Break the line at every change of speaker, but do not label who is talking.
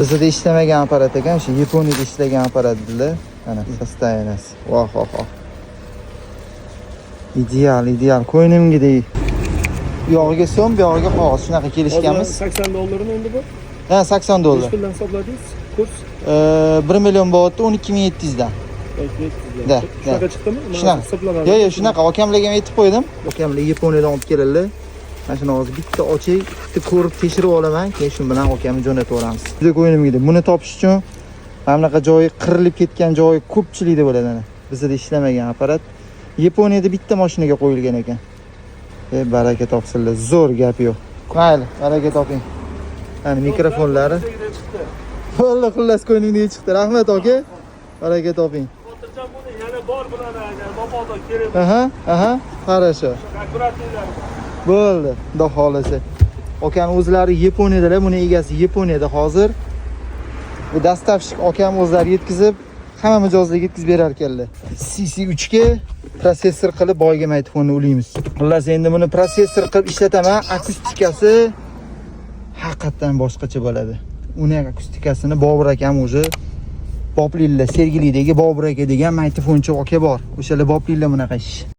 Bizda ishlamagan apparat ekan, shu Yaponiyada ishlagan apparat dedilar. Mana sostoyaniyasi. Voh, voh, voh. Ideal. Ko'ynimgidek. Bu yog'iga so'm, bu yog'iga qog'oz. Shunaqa kelishganmiz.
$80 endi bu.
Ha, $80.
Nech puldan hisobladingiz? Kurs
1 million bo'lyapti 12700 dan. Da.
Shunaqa chiqdimi?
Shunaqa hisoblanadi. Yo'q, shunaqa akamlarga ham aytib qo'ydim. Akamlar Yaponiyadan olib keldilar. Mana shuni hozir bitta ochib, bitta ko'rib tekshirib olaman, keyin shu bilan akamni jo'natib yuboramiz. Juda ko'nglimga. Buni topish uchun mana bunaqa joyi qirilib ketgan joyi ko'pchilikda bo'ladi ana. Bizda ishlamagan apparat Yaponiyada bitta mashinaga qo'yilgan ekan. Baraka topsinlar. Zo'r gap yo'q. Mayli, baraka toping. Mana mikrofonlari. Bo'ldi, xullas ko'nglimga chiqdi. Rahmat aka. Baraka toping.
Xotirjam bo'ling, yana bor bular agar mabodo kerak.
Aha, хорошо. Bo'ldi, xudo xolasa. Akam o'zlari Yaponiyadalar, buni egasi Yaponiyada hozir. Bu dastavshik akam o'zlari yetkazib, hamma mijozlarga yetkazib berar ekanlar. CC3 ga protsessor qilib boyga maytfonni ulaymiz. Xullas endi buni protsessor qilib ishlataman, akustikasi haqiqatan boshqacha bo'ladi. Uning akustikasini Bobur akam o'zi Boplilla, Sergelidagi Bobur aka degan maytfonchi aka bor. O'shalar Boplilla bunaqa ish.